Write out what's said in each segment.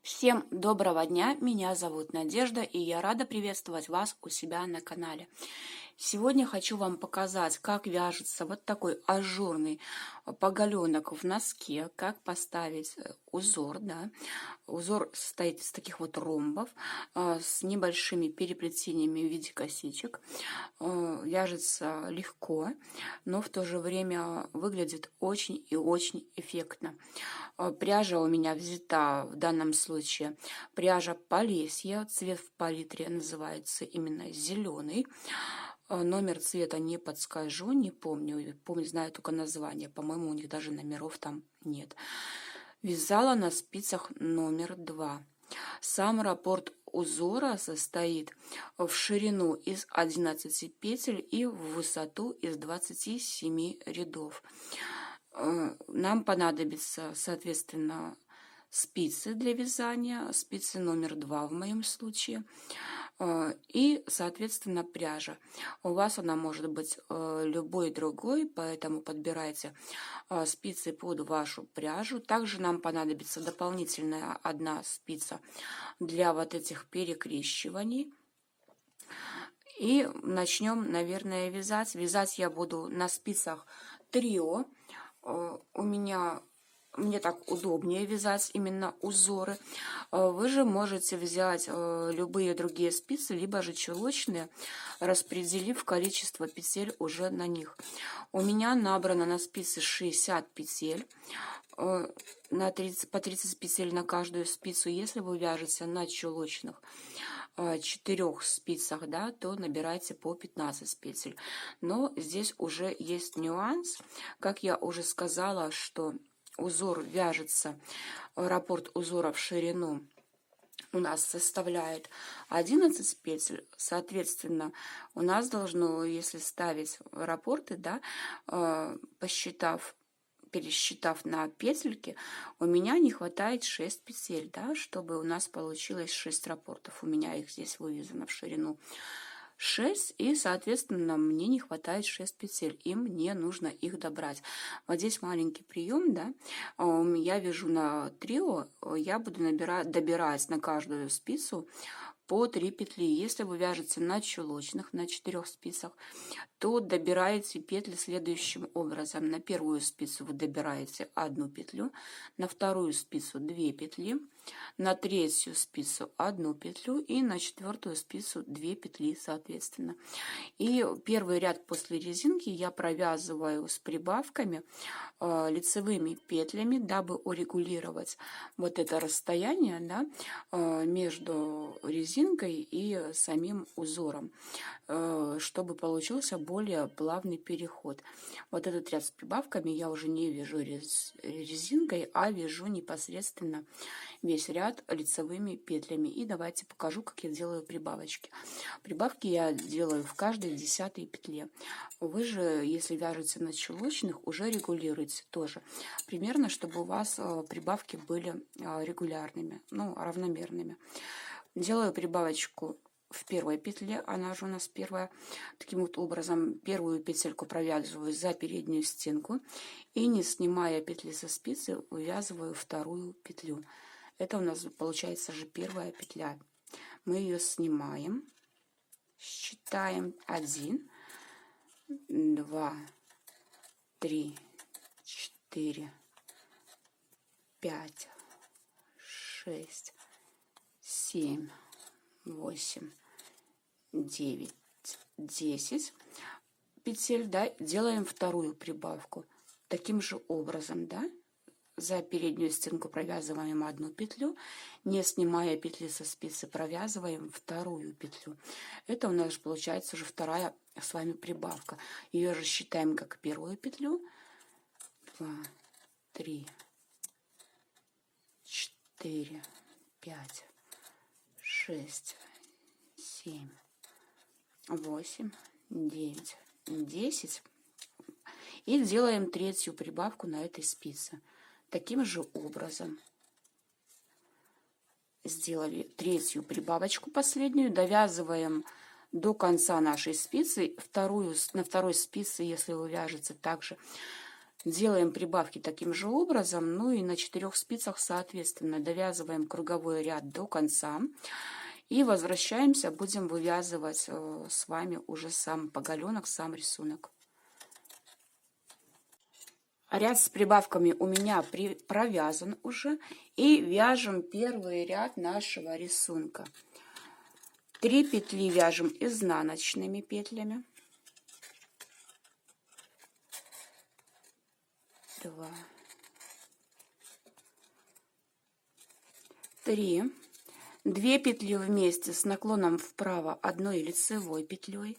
Всем доброго дня, меня зовут Надежда, и я рада приветствовать вас у себя на канале. Сегодня хочу вам показать, как вяжется вот такой ажурный поголенок в носке, как поставить узор. Да. Узор состоит из таких вот ромбов с небольшими переплетениями в виде косичек. Вяжется легко, но в то же время выглядит очень и очень эффектно. Пряжа у меня взята в данном случае пряжа Полесье, цвет в палитре называется именно зеленый. Номер цвета не подскажу, не помню, знаю только название, по-моему, у них даже номеров там нет. Вязала на спицах номер 2. Сам раппорт узора состоит в ширину из 11 петель и в высоту из 27 рядов. Нам понадобится, соответственно, спицы для вязания, спицы номер 2 в моем случае, и, соответственно, пряжа. У вас она может быть любой другой, поэтому подбирайте спицы под вашу пряжу. Также нам понадобится дополнительная одна спица для вот этих перекрещиваний. И начнем, наверное, вязать. Вязать я буду на спицах трио. Мне так удобнее вязать именно узоры. Вы же можете взять любые другие спицы, либо же чулочные, распределив количество петель уже на них. У меня набрано на спице 60 петель, по 30 петель на каждую спицу. Если вы вяжете на чулочных 4 спицах, да, то набирайте по 15 петель. Но здесь уже есть нюанс. Как я уже сказала, что узор вяжется, раппорт узора в ширину у нас составляет 11 петель. Соответственно, у нас должно, если ставить раппорты, да, пересчитав на петельки, у меня не хватает 6 петель, да, чтобы у нас получилось 6 раппортов. У меня их здесь вывязано в ширину 6, и, соответственно, мне не хватает 6 петель, и мне нужно их добрать. Вот здесь маленький прием, да, я вяжу на трио, я буду добирать на каждую спицу по 3 петли. Если вы вяжете на чулочных, на 4 спицах, то добираете петли следующим образом. На первую спицу вы добираете 1 петлю, на вторую спицу 2 петли, на третью спицу 1 петлю и на четвертую спицу 2 петли, соответственно. И первый ряд после резинки я провязываю с прибавками лицевыми петлями, дабы урегулировать вот это расстояние, да, между резинкой и самим узором, чтобы получился более плавный переход. Вот этот ряд с прибавками я уже не вяжу резинкой, а вяжу непосредственно весь ряд лицевыми петлями. И давайте покажу, как я делаю прибавочки. Прибавки я делаю в каждой 10-й петле. Вы же, если вяжете на чулочных, уже регулируете тоже примерно, чтобы у вас прибавки были регулярными, ну, равномерными. Делаю прибавочку в первой петле, она же у нас первая. Таким вот образом, первую петельку провязываю за переднюю стенку и, не снимая петли со спицы, вывязываю вторую петлю. Это у нас получается же первая петля. Мы ее снимаем, считаем 1, 2, 3, 4, 5, 6, 7, 8, 9, 10 петель, да, делаем вторую прибавку таким же образом, да, за переднюю стенку провязываем 1 петлю, не снимая петли со спицы, провязываем вторую петлю. Это у нас получается уже вторая с вами прибавка. Ее же считаем как первую петлю. 2, 3, 4, 5, 6, 7, 8, 9, 10. И делаем третью прибавку на этой спице. Таким же образом сделали третью прибавочку последнюю, довязываем до конца нашей спицы. На второй спице, если вы вяжете также Делаем прибавки таким же образом, ну и на 4 спицах соответственно довязываем круговой ряд до конца и возвращаемся, будем вывязывать с вами уже сам поголенок, сам рисунок. Ряд с прибавками у меня провязан уже, и вяжем первый ряд нашего рисунка. 3 петли вяжем изнаночными петлями. 2, 3, 2 петли вместе с наклоном вправо одной лицевой петлей,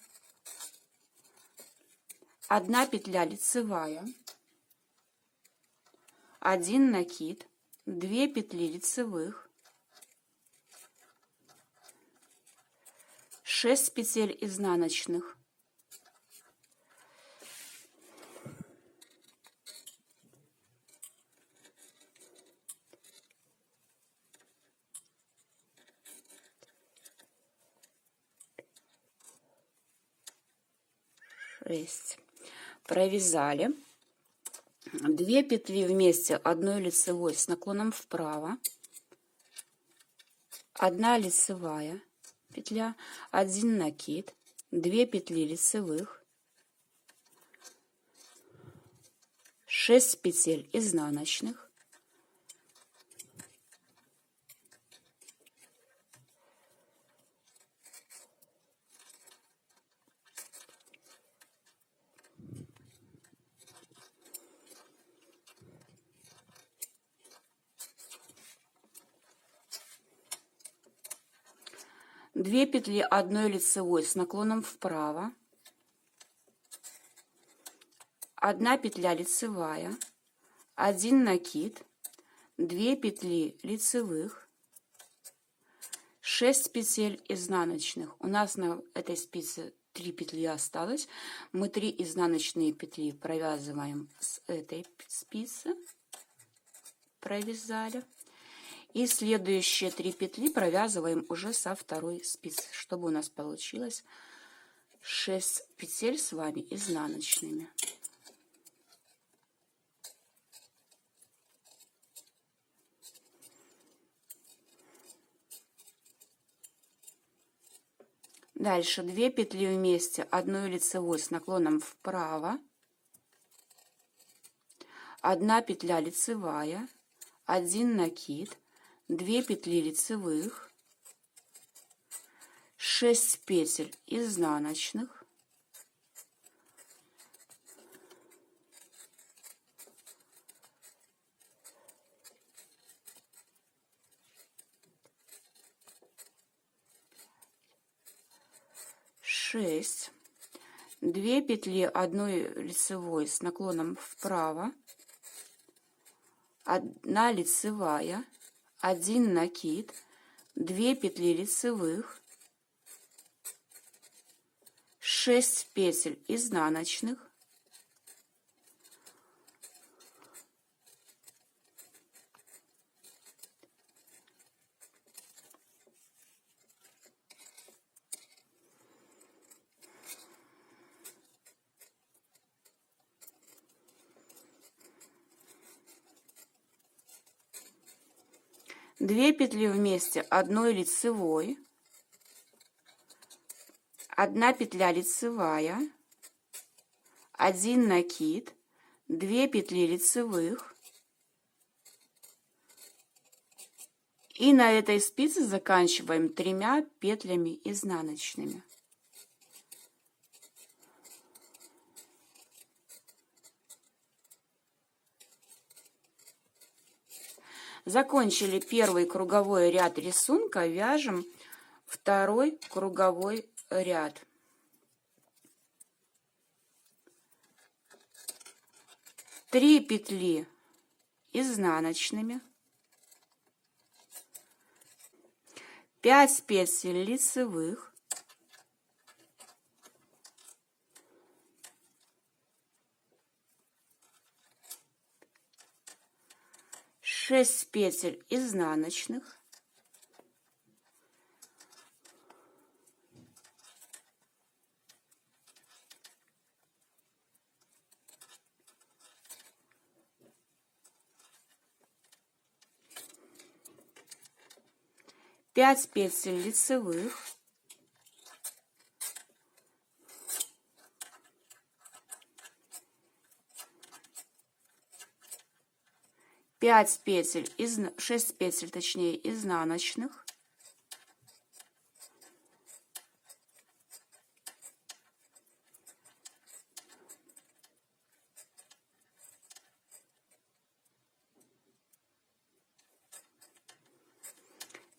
1 петля лицевая, 1 накид, 2 петли лицевых, 6 петель изнаночных, 6, провязали, 2 петли вместе одной лицевой с наклоном вправо, 1 лицевая петля, 1 накид, 2 петли лицевых, 6 петель изнаночных, 2 петли одной лицевой с наклоном вправо, 1 петля лицевая, 1 накид, 2 петли лицевых, 6 петель изнаночных. У нас на этой спице 3 петли осталось. Мы 3 изнаночные петли провязываем с этой спицы, провязали. И следующие 3 петли провязываем уже со второй спицы, чтобы у нас получилось 6 петель с вами изнаночными. Дальше 2 петли вместе одной лицевой с наклоном вправо, 1 петля лицевая, 1 накид, 2 петли лицевых, 6 петель изнаночных, 6, 2 петли одной лицевой с наклоном вправо, 1 лицевая, 1 накид, 2 петли лицевых, 6 петель изнаночных, 2 петли вместе одной лицевой, 1 петля лицевая, 1 накид, 2 петли лицевых, и на этой спице заканчиваем 3 петлями изнаночными. Закончили первый круговой ряд рисунка, вяжем второй круговой ряд. Три петли изнаночными, 5 петель лицевых, 6 петель изнаночных, 5 петель лицевых, 5 петель, 6 петель, точнее, изнаночных,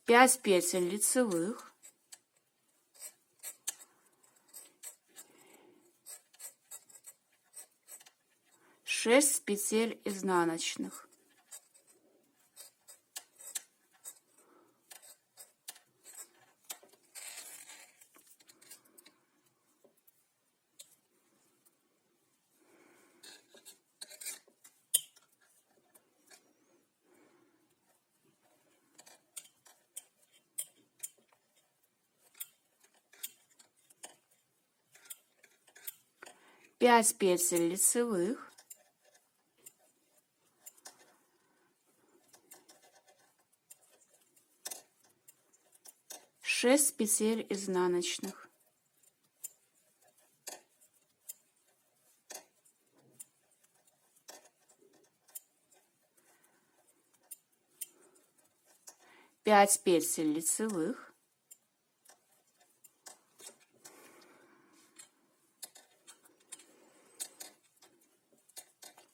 5 петель лицевых, 6 петель изнаночных, 5 петель лицевых, 6 петель изнаночных, 5 петель лицевых,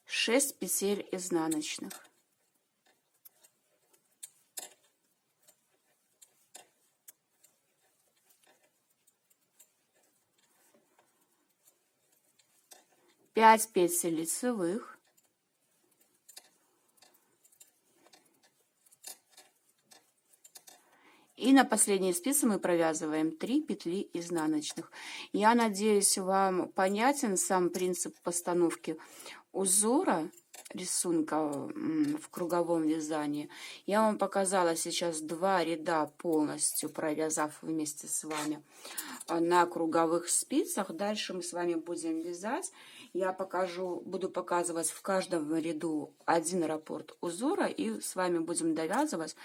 6 петель изнаночных, 5 петель лицевых, 'И на последней спице мы провязываем 3 петли изнаночных. Я надеюсь, вам понятен сам принцип постановки узора рисунка в круговом вязании. Я вам показала сейчас 2 ряда полностью, провязав вместе с вами на круговых спицах. Дальше мы с вами будем вязать. Я буду показывать в каждом ряду один раппорт узора, и с вами будем довязывать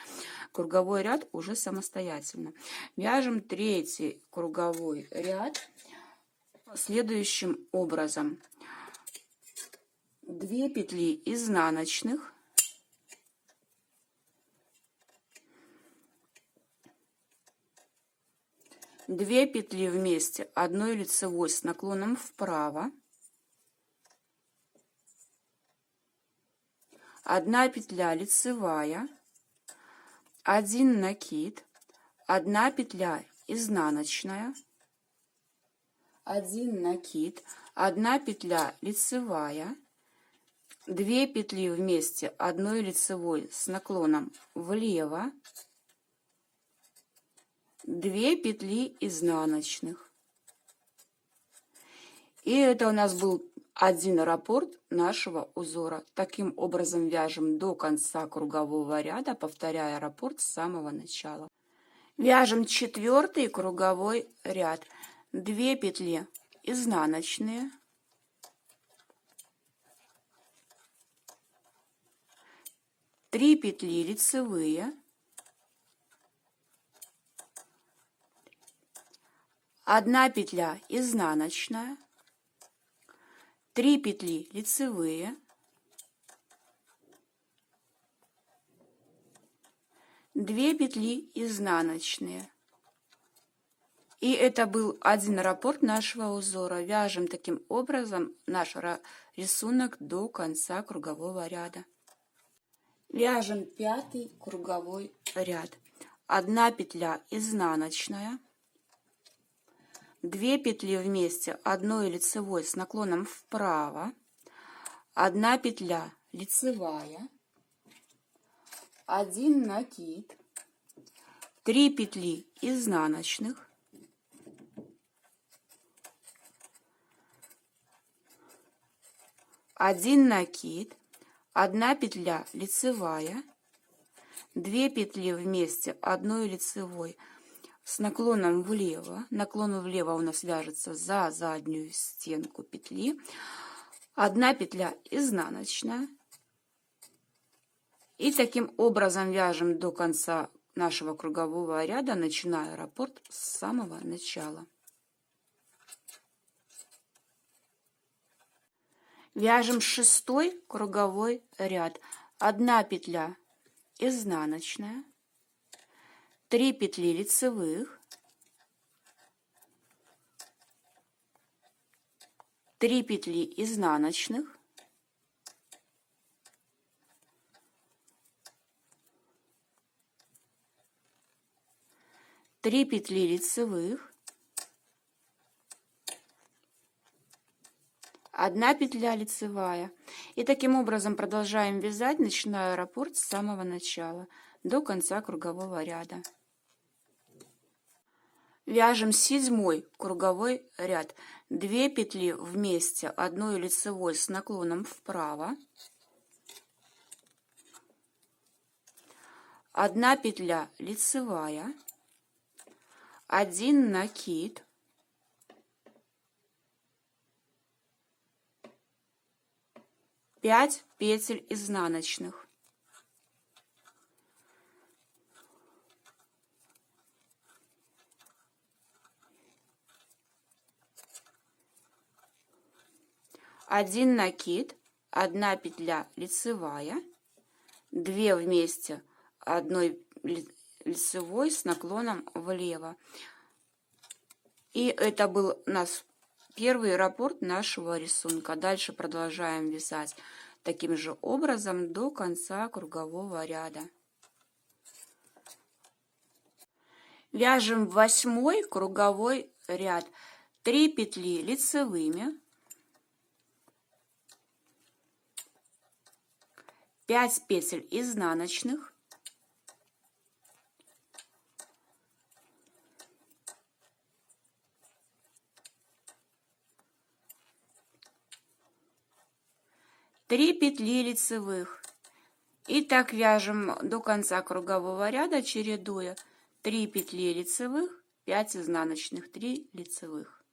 круговой ряд уже самостоятельно. Вяжем 3-й круговой ряд следующим образом. 2 петли изнаночных, 2 петли вместе одной лицевой с наклоном вправо, 1 петля лицевая, 1 накид, 1 петля изнаночная, 1 накид, 1 петля лицевая, 2 петли вместе одной лицевой с наклоном влево, 2 петли изнаночных. И это у нас был один раппорт нашего узора. Таким образом вяжем до конца кругового ряда, повторяя раппорт с самого начала. Вяжем 4-й круговой ряд. 2 петли изнаночные, 3 петли лицевые, 1 петля изнаночная, 3 петли лицевые, 2 петли изнаночные. И это был один раппорт нашего узора. Вяжем таким образом наш рисунок до конца кругового ряда. Вяжем 5-й круговой ряд. 1 петля изнаночная, 2 петли вместе одной лицевой с наклоном вправо, 1 петля лицевая, 1 накид, 3 петли изнаночных, 1 накид, 1 петля лицевая, 2 петли вместе одной лицевой с наклоном влево. Наклон влево у нас вяжется за заднюю стенку петли, 1 петля изнаночная. И таким образом вяжем до конца нашего кругового ряда, начиная раппорт с самого начала. Вяжем 6-й круговой ряд. 1 петля изнаночная, 3 петли лицевых, 3 петли изнаночных, 3 петли лицевых, 1 петля лицевая. И таким образом продолжаем вязать, начиная раппорт с самого начала до конца кругового ряда. Вяжем 7-й круговой ряд. 2 петли вместе, 1 лицевой с наклоном вправо, 1 петля лицевая, 1 накид, 5 петель изнаночных, один накид, 1 петля лицевая, 2 вместе, 1 лицевой с наклоном влево. И это был у нас первый раппорт нашего рисунка. Дальше продолжаем вязать таким же образом до конца кругового ряда. Вяжем 8-й круговой ряд. 3 петли лицевыми, 5 петель изнаночных, 3 петли лицевых. И так вяжем до конца кругового ряда, чередуя 3 петли лицевых, 5 изнаночных, 3 лицевых.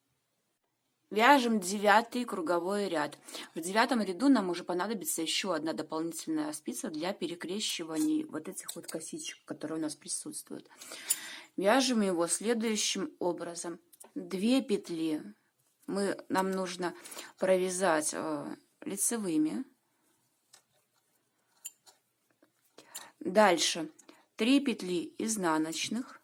Вяжем 9-й круговой ряд. В 9-м ряду нам уже понадобится еще одна дополнительная спица для перекрещивания вот этих вот косичек, которые у нас присутствуют. Вяжем его следующим образом. 2 петли нам нужно провязать лицевыми. Дальше 3 петли изнаночных,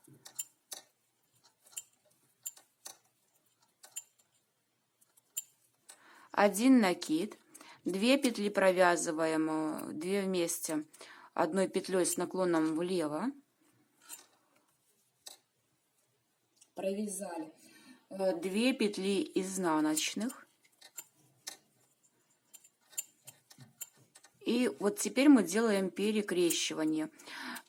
1 накид, 2 петли провязываем, 2 вместе, 1 петлей с наклоном влево, провязали, 2 петли изнаночных. И вот теперь мы делаем перекрещивание,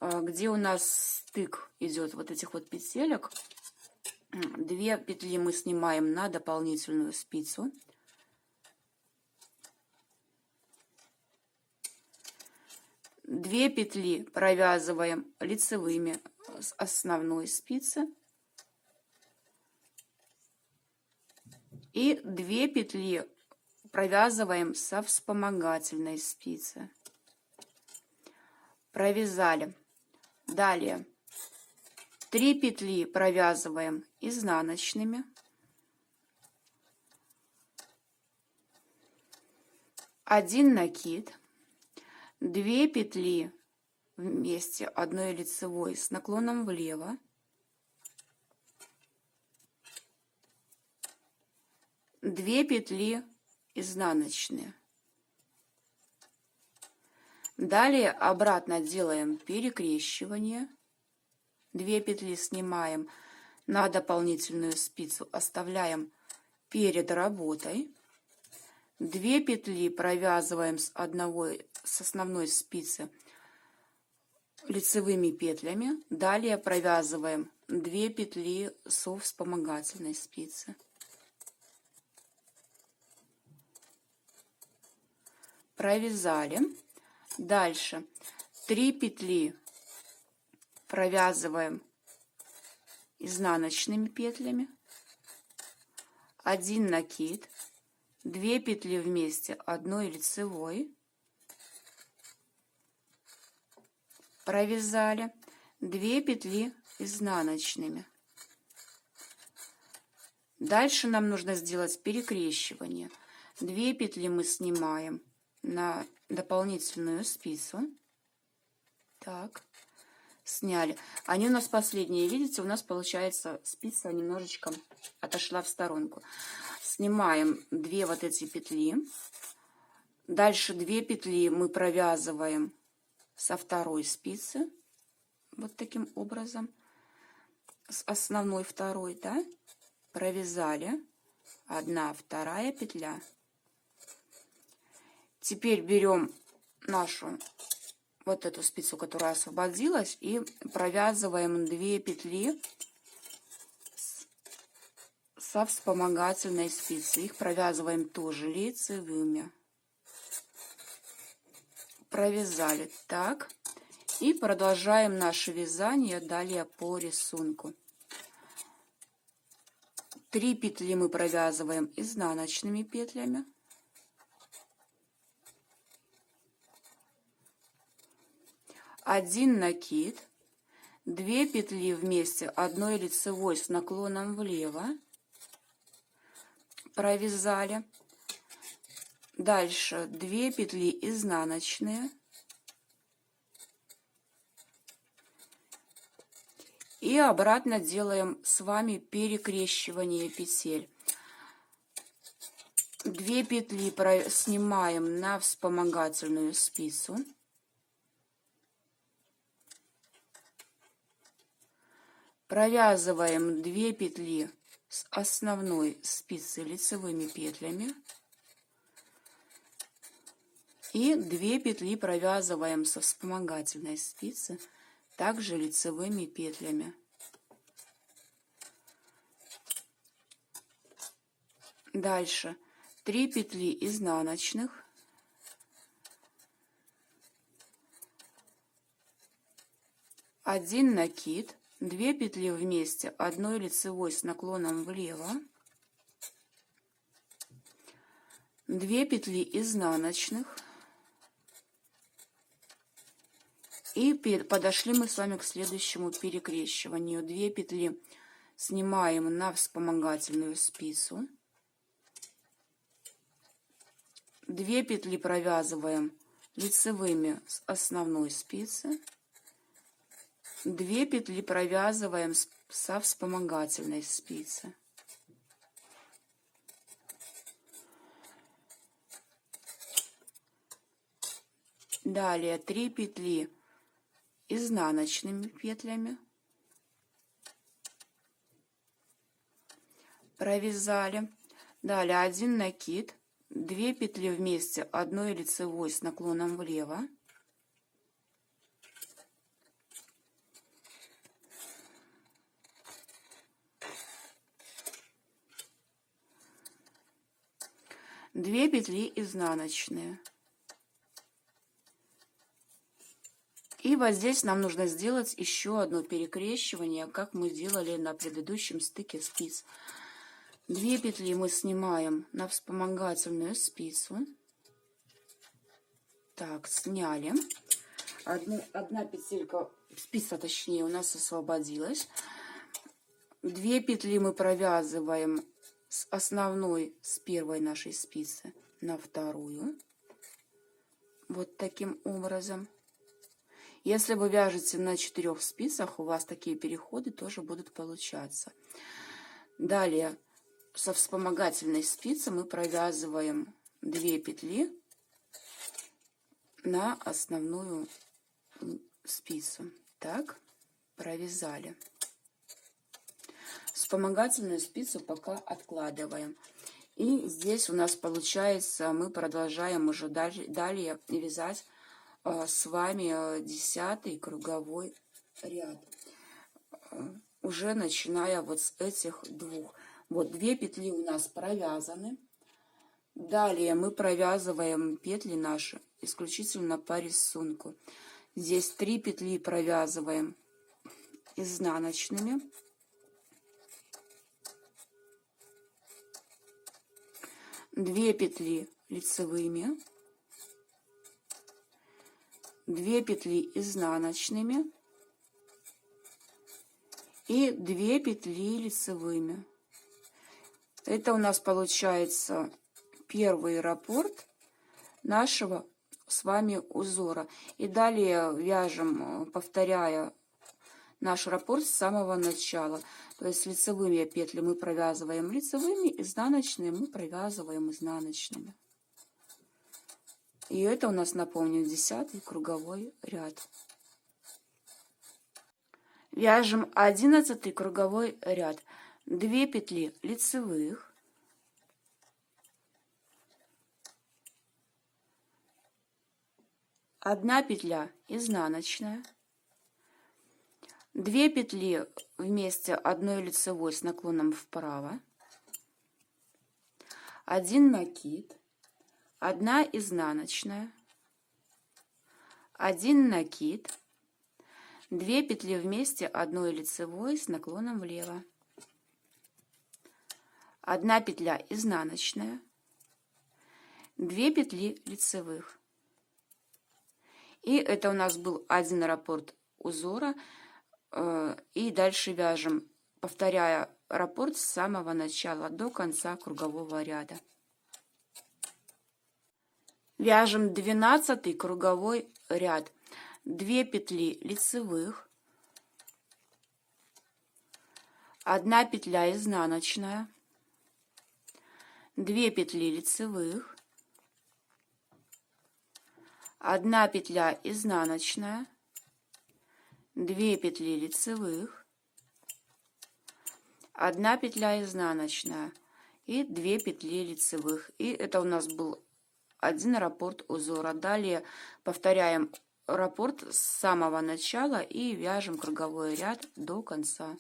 где у нас стык идет вот этих вот петелек. 2 петли мы снимаем на дополнительную спицу. Две петли провязываем лицевыми с основной спицы. И 2 петли провязываем со вспомогательной спицы. Провязали. Далее 3 петли провязываем изнаночными. 1 накид. 2 петли вместе, 1 лицевой с наклоном влево. 2 петли изнаночные. Далее обратно делаем перекрещивание. 2 петли снимаем на дополнительную спицу, оставляем перед работой. 2 петли провязываем с основной спицы лицевыми петлями. Далее провязываем 2 петли со вспомогательной спицы. Провязали. Дальше 3 петли провязываем изнаночными петлями, 1 накид, 2 петли вместе, 1 лицевой, провязали, 2 петли изнаночными. Дальше нам нужно сделать перекрещивание. 2 петли мы снимаем на дополнительную спицу. Так, сняли. Они у нас последние, видите, у нас получается спица немножечко отошла в сторонку. Снимаем 2 вот эти петли. Дальше 2 петли мы провязываем со второй спицы. Вот таким образом. С основной второй, да? Провязали. 1, 2 петля. Теперь берем нашу вот эту спицу, которая освободилась, и провязываем 2 петли со вспомогательной спицы. Их провязываем тоже лицевыми. Провязали так. И продолжаем наше вязание далее по рисунку. 3 петли мы провязываем изнаночными петлями. 1 накид, 2 петли вместе одной лицевой с наклоном влево, провязали. Дальше 2 петли изнаночные. И обратно делаем с вами перекрещивание петель. 2 петли снимаем на вспомогательную спицу. Провязываем 2 петли с основной спицы лицевыми петлями. И 2 петли провязываем со вспомогательной спицы также лицевыми петлями. Дальше 3 петли изнаночных. Один накид, 2 петли вместе одной лицевой с наклоном влево, 2 петли изнаночных. И подошли мы с вами к следующему перекрещиванию. 2 петли снимаем на вспомогательную спицу. 2 петли провязываем лицевыми с основной спицы. 2 петли провязываем со вспомогательной спицы. Далее 3 петли изнаночными петлями. Провязали. Далее 1 накид, 2 петли вместе одной лицевой с наклоном влево. Две петли изнаночные. И вот здесь нам нужно сделать еще одно перекрещивание, как мы делали на предыдущем стыке спиц. 2 петли мы снимаем на вспомогательную спицу. Так, сняли. Одна петелька, спица точнее, у нас освободилась. 2 петли мы провязываем с основной, с первой нашей спицы на вторую. Вот таким образом. Если вы вяжете на 4 спицах, у вас такие переходы тоже будут получаться. Далее со вспомогательной спицы мы провязываем 2 петли на основную спицу. Так, провязали. Вспомогательную спицу пока откладываем. И здесь у нас получается, мы продолжаем уже далее вязать с вами 10-й круговой ряд, уже начиная вот с этих двух. Вот 2 петли у нас провязаны. Далее мы провязываем петли наши исключительно по рисунку. Здесь 3 петли провязываем изнаночными. 2 петли лицевыми. 2 петли изнаночными, и 2 петли лицевыми. Это у нас получается первый раппорт нашего с вами узора. И далее вяжем, повторяя наш раппорт с самого начала. То есть лицевыми петли мы провязываем лицевыми, изнаночные мы провязываем изнаночными. И это у нас, напомню, 10-й круговой ряд. Вяжем 11-й круговой ряд. 2 петли лицевых, 1 петля изнаночная, 2 петли вместе одной лицевой с наклоном вправо, 1 накид, 1 изнаночная, 1 накид, 2 петли вместе одной лицевой с наклоном влево, 1 петля изнаночная, 2 петли лицевых. И это у нас был один раппорт узора. И дальше вяжем, повторяя раппорт с самого начала до конца кругового ряда. Вяжем 12-й круговой ряд. 2 петли лицевых, 1 петля изнаночная, 2 петли лицевых, 1 петля изнаночная, 2 петли лицевых, 1 петля изнаночная и 2 петли лицевых. И это у нас был один раппорт узора. Далее повторяем раппорт с самого начала и вяжем круговой ряд до конца.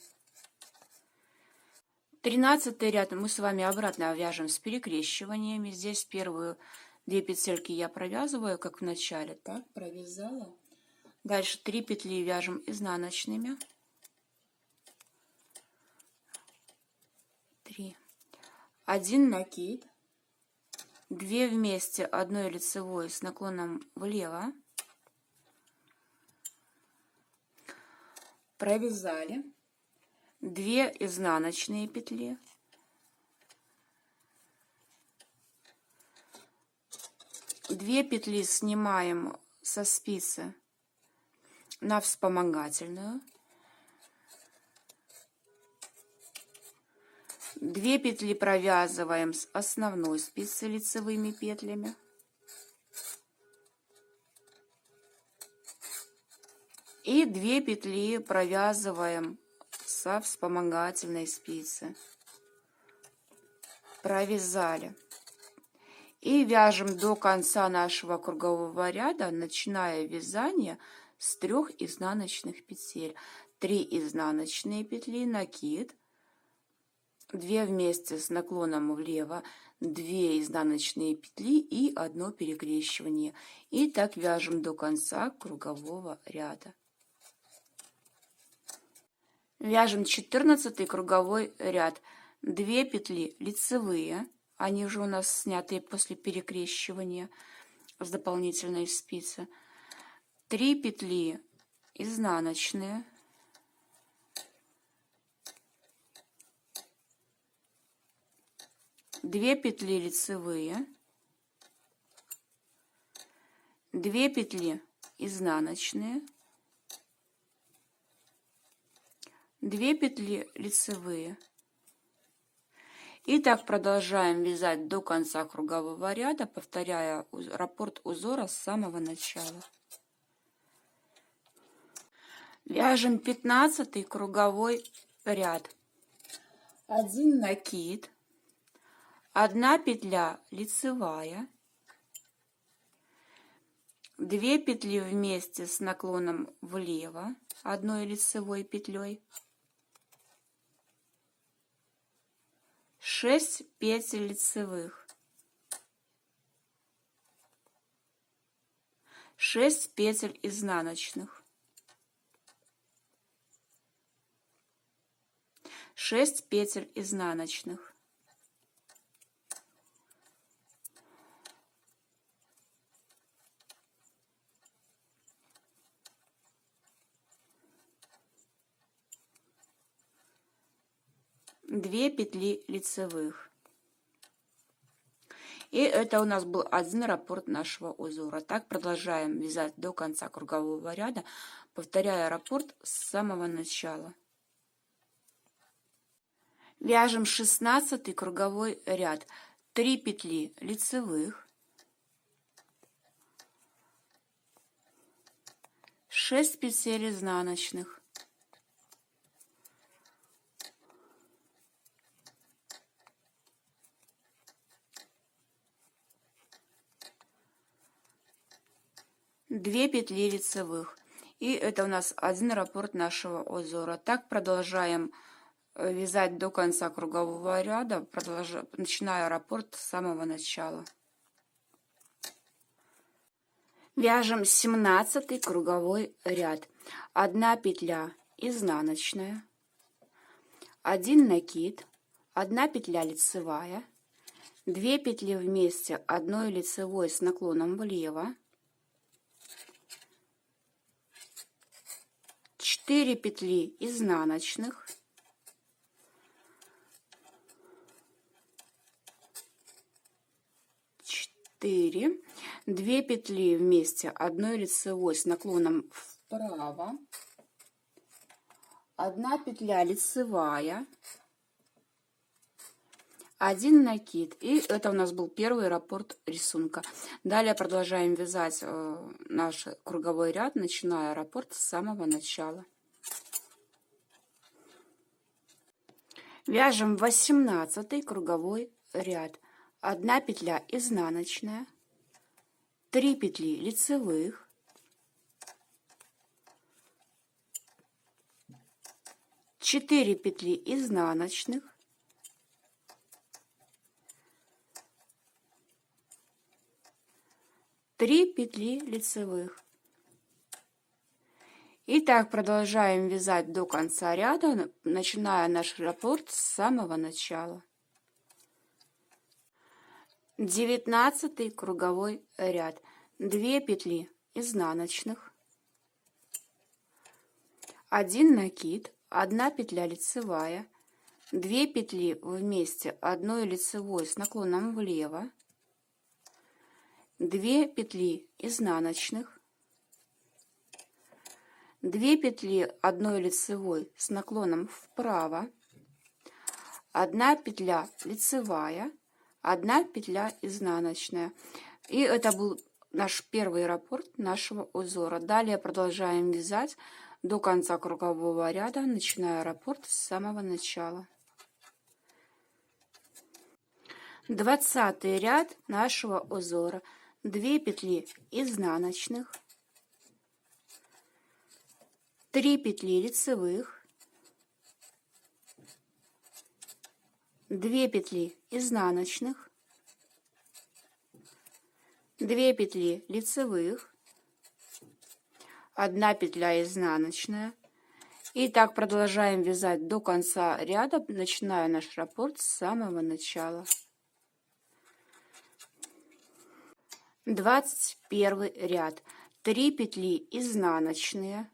13-й ряд мы с вами обратно вяжем с перекрещиваниями. Здесь первую 2 петельки я провязываю, как в начале, так, провязала. Дальше 3 петли вяжем изнаночными. 3. 1 накид, 2 вместе одной лицевой с наклоном влево, провязали, 2 изнаночные петли, 2 петли снимаем со спицы на вспомогательную, 2 петли провязываем с основной спицы лицевыми петлями, и 2 петли провязываем со вспомогательной спицы. Провязали. И вяжем до конца нашего кругового ряда, начиная вязание с 3 изнаночных петель. 3 изнаночные петли, накид, 2 вместе с наклоном влево, 2 изнаночные петли и 1 перекрещивание. И так вяжем до конца кругового ряда. Вяжем 14-й круговой ряд. 2 петли лицевые, они уже у нас снятые после перекрещивания с дополнительной спицы. 3 петли изнаночные, 2 петли лицевые, 2 петли изнаночные, 2 петли лицевые. И так продолжаем вязать до конца кругового ряда, повторяя раппорт узора с самого начала. Вяжем 15-й круговой ряд. 1 накид, 1 петля лицевая, 2 петли вместе с наклоном влево одной лицевой петлей, 6 петель лицевых, 6 петель изнаночных, 6 петель изнаночных, 2 петли лицевых. И это у нас был один раппорт нашего узора. Так продолжаем вязать до конца кругового ряда, повторяя раппорт с самого начала. Вяжем 16 круговой ряд. 3 петли лицевых, 6 петель изнаночных, 2 петли лицевых. И это у нас один раппорт нашего узора. Так продолжаем вязать до конца кругового ряда, начиная раппорт с самого начала. Вяжем 17 круговой ряд. 1 петля изнаночная, 1 накид, 1 петля лицевая, 2 петли вместе одной лицевой с наклоном влево, 4 петли изнаночных, 4, 2 петли вместе одной лицевой с наклоном вправо, 1 петля лицевая, 1 накид. И это у нас был первый раппорт рисунка. Далее продолжаем вязать наш круговой ряд, начиная раппорт с самого начала. Вяжем 18 круговой ряд. 1 петля изнаночная, 3 петли лицевых, 4 петли изнаночных, 3 петли лицевых. И так продолжаем вязать до конца ряда, начиная наш раппорт с самого начала. 19 круговой ряд. 2 петли изнаночных, 1 накид, 1 петля лицевая, 2 петли вместе одной лицевой с наклоном влево, 2 петли изнаночных, 2 петли одной лицевой с наклоном вправо, 1 петля лицевая, 1 петля изнаночная. И это был наш первый раппорт нашего узора. Далее продолжаем вязать до конца кругового ряда, начиная раппорт с самого начала. 20 ряд нашего узора. 2 петли изнаночных, 3 петли лицевых, 2 петли изнаночных, 2 петли лицевых, 1 петля изнаночная. И так продолжаем вязать до конца ряда, начиная наш раппорт с самого начала. 21 ряд. 3 петли изнаночные,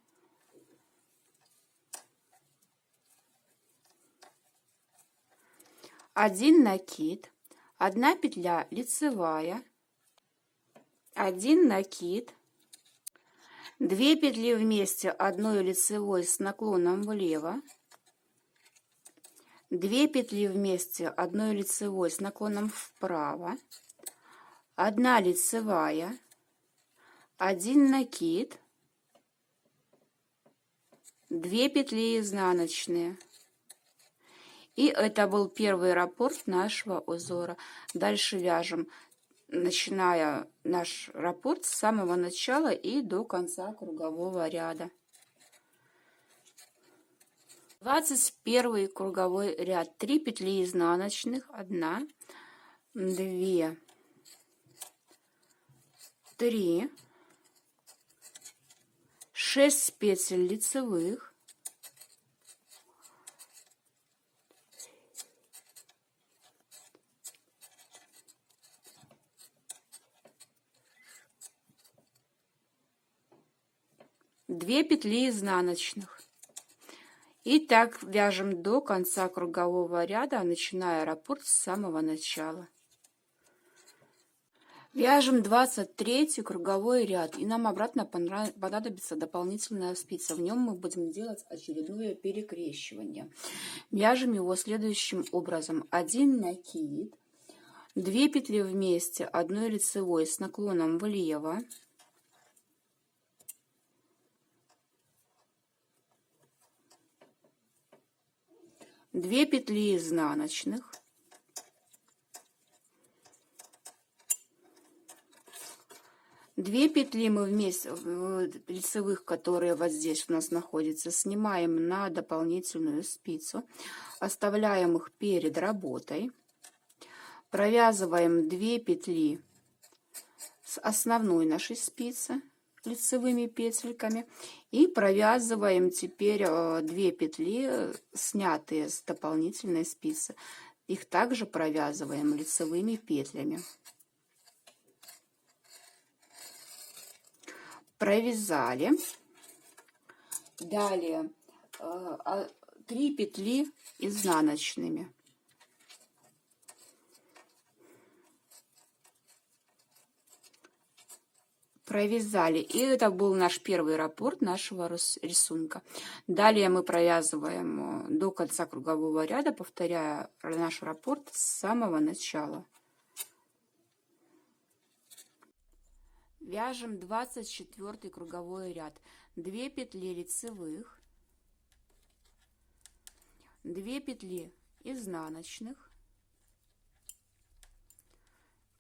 1 накид, 1 петля лицевая, 1 накид, 2 петли вместе одной лицевой с наклоном влево, 2 петли вместе одной лицевой с наклоном вправо, 1 лицевая, 1 накид, 2 петли изнаночные. И это был первый раппорт нашего узора. Дальше вяжем, начиная наш раппорт с самого начала и до конца кругового ряда. 21 круговой ряд. 3 петли изнаночных, 1, 2, 3, 6 петель лицевых, 2 петли изнаночных. И так вяжем до конца кругового ряда, начиная раппорт с самого начала. Вяжем 23 круговой ряд, и нам обратно понадобится дополнительная спица. В нем мы будем делать очередное перекрещивание. Вяжем его следующим образом. 1 накид, 2 петли вместе, 1 лицевой с наклоном влево, 2 петли изнаночных, 2 петли мы вместе лицевых, которые вот здесь у нас находятся, снимаем на дополнительную спицу, оставляем их перед работой, провязываем 2 петли с основной нашей спицы лицевыми петельками и провязываем теперь 2 петли, снятые с дополнительной спицы. Их также провязываем лицевыми петлями. Провязали. Далее 3 петли изнаночными. Провязали. И это был наш первый раппорт нашего рисунка. Далее мы провязываем до конца кругового ряда, повторяя наш раппорт с самого начала. Вяжем 24 круговой ряд. 2 петли лицевых, 2 петли изнаночных,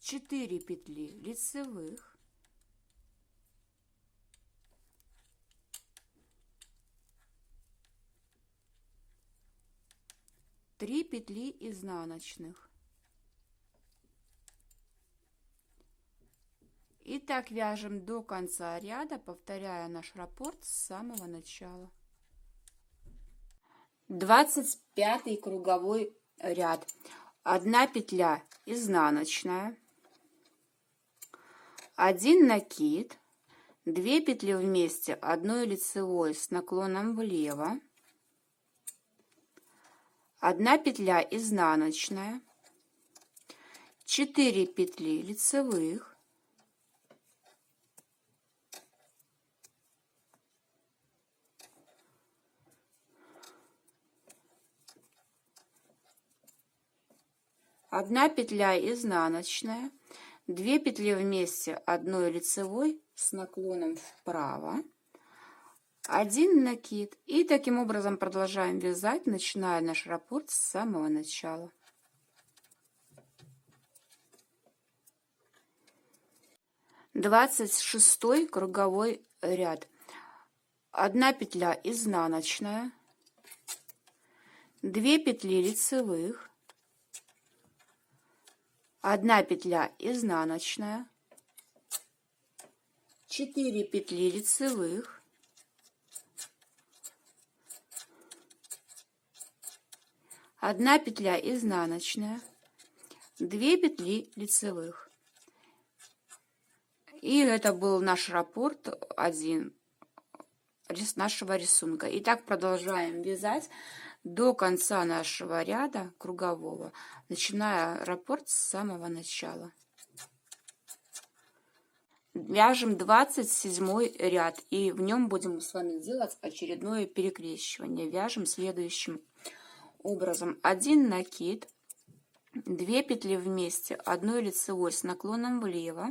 4 петли лицевых, 3 петли изнаночных. И так вяжем до конца ряда, повторяя наш раппорт с самого начала. 25 круговой ряд. 1 петля изнаночная, 1 накид, 2 петли вместе, 1 лицевой с наклоном влево, 1 петля изнаночная, 4 петли лицевых, 1 петля изнаночная, 2 петли вместе, 1 лицевой с наклоном вправо, 1 накид. И таким образом продолжаем вязать, начиная наш раппорт с самого начала. Двадцать шестой круговой ряд. 1 петля изнаночная, 2 петли лицевых, 1 петля изнаночная, 4 петли лицевых, 1 петля изнаночная, 2 петли лицевых. И это был наш раппорт 1 нашего рисунка. И так продолжаем вязать до конца нашего ряда кругового, начиная раппорт с самого начала. Вяжем 27 ряд, и в нем будем с вами делать очередное перекрещивание. Вяжем следующим образом: 1 накид, 2 петли вместе, 1 лицевой с наклоном влево,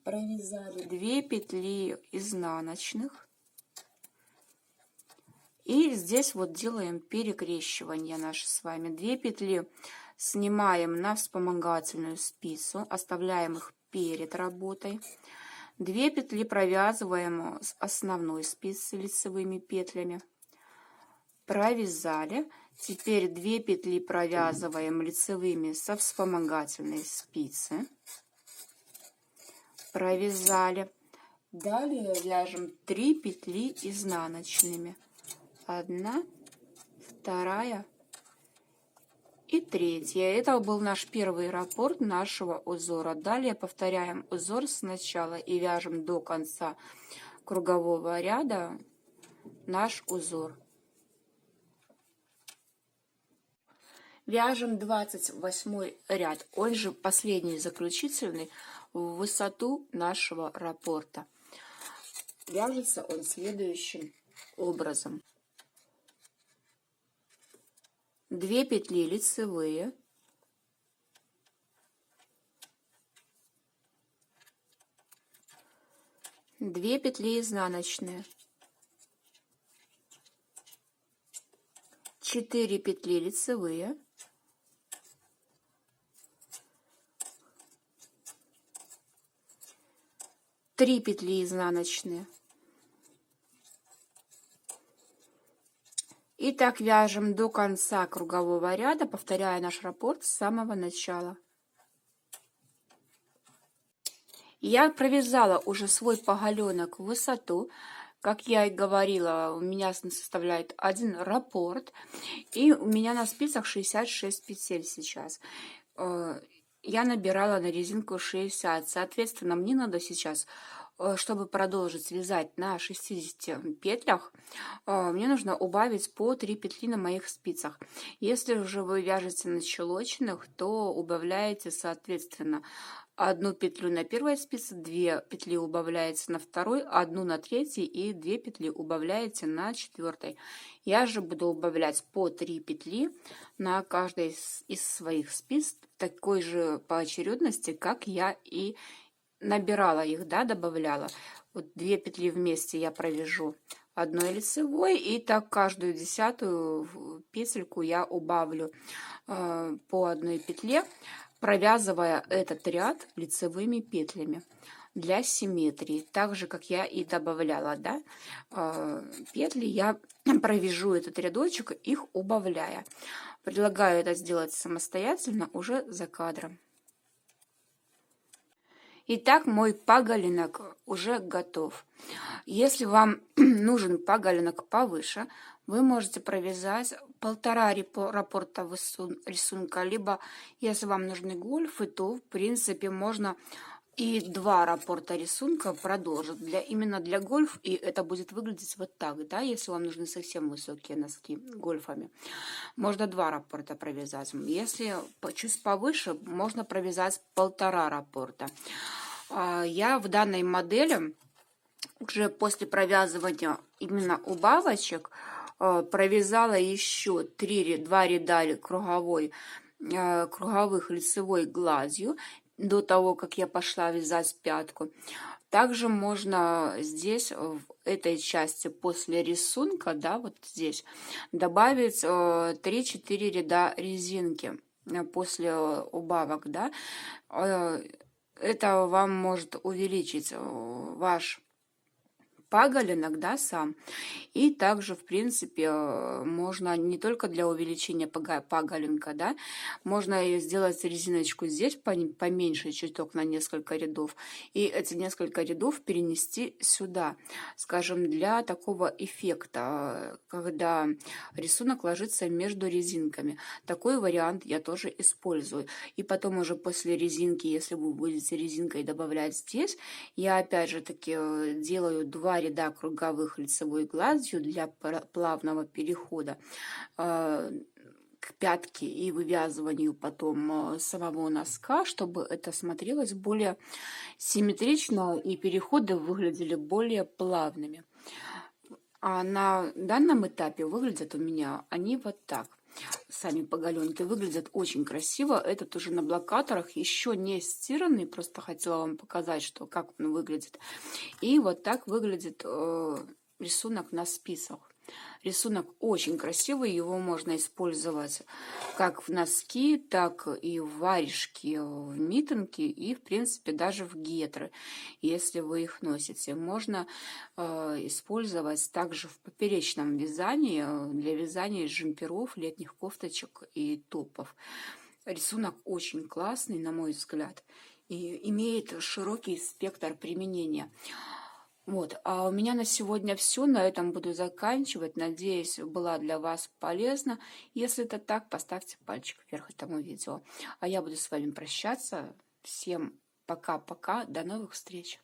провязали 2 петли изнаночных, и здесь вот делаем перекрещивание наше с вами. 2 петли снимаем на вспомогательную спицу, оставляем их перед работой, 2 петли провязываем с основной спицы лицевыми петлями, провязали. Теперь 2 петли провязываем лицевыми со вспомогательной спицы, провязали. Далее вяжем 3 петли изнаночными, 1, 2 и 3. Это был наш первый раппорт нашего узора. Далее повторяем узор сначала и вяжем до конца кругового ряда наш узор. Вяжем 28 ряд, он же последний заключительный, в высоту нашего раппорта. Вяжется он следующим образом. 2 петли лицевые, 2 петли изнаночные, 4 петли лицевые, 3 петли изнаночные. И так вяжем до конца кругового ряда, повторяя наш раппорт с самого начала. Я провязала уже свой поголенок в высоту. Как я и говорила, у меня составляет один раппорт. И у меня на спицах 66 петель сейчас. Я набирала на резинку 60. Соответственно, мне надо сейчас, чтобы продолжить вязать на 60 петлях, мне нужно убавить по 3 петли на моих спицах. Если же вы вяжете на чулочных, то убавляете, соответственно, 1 петлю на первой спице, 2 петли убавляете на второй, 1 на третьей и 2 петли убавляете на четвертой. Я же буду убавлять по 3 петли на каждой из своих спиц, такой же поочередности, как я и набирала их, да, добавляла. Вот 2 петли вместе я провяжу одной лицевой, и так каждую 10-ю петельку я убавлю по 1 петле, провязывая этот ряд лицевыми петлями для симметрии, так же как я и добавляла, да, петли я провяжу этот рядочек, их убавляя. Предлагаю это сделать самостоятельно уже за кадром. Итак, мой поголенок уже готов. Если вам нужен поголенок повыше, вы можете провязать 1,5 раппорта рисунка, либо если вам нужны гольфы, то в принципе можно и 2 раппорта рисунка продолжить именно для гольф, и это будет выглядеть вот так, да, если вам нужны совсем высокие носки гольфами, можно 2 раппорта провязать. Если чуть повыше, можно провязать 1,5 раппорта. Я в данной модели уже после провязывания именно убавочек провязала еще 2 ряда круговых лицевой гладью до того, как я пошла вязать пятку. Также можно здесь, в этой части после рисунка, да, вот здесь, добавить 3-4 ряда резинки после убавок, да. Это вам может увеличить ваш поголенок, да, сам. И также, в принципе, можно не только для увеличения поголенка, да, можно сделать резиночку здесь поменьше чуток на несколько рядов, и эти несколько рядов перенести сюда, скажем, для такого эффекта, когда рисунок ложится между резинками. Такой вариант я тоже использую. И потом уже после резинки, если вы будете резинкой добавлять здесь, я опять же таки делаю 2 ряда круговых лицевой гладью для плавного перехода к пятке и вывязыванию потом самого носка, чтобы это смотрелось более симметрично и переходы выглядели более плавными. А на данном этапе выглядят у меня они вот так. Сами поголенки выглядят очень красиво. Этот уже на блокаторах, еще не стиранный, просто хотела вам показать, что как он выглядит. И вот так выглядит рисунок на спицах. Рисунок очень красивый, его можно использовать как в носки, так и в варежки, в митинги и, в принципе, даже в гетры, если вы их носите. Можно использовать также в поперечном вязании, для вязания джемперов, летних кофточек и топов. Рисунок очень классный, на мой взгляд, и имеет широкий спектр применения. Вот, а у меня на сегодня все. На этом буду заканчивать. Надеюсь, была для вас полезна. Если это так, поставьте пальчик вверх этому видео. А я буду с вами прощаться. Всем пока-пока. До новых встреч.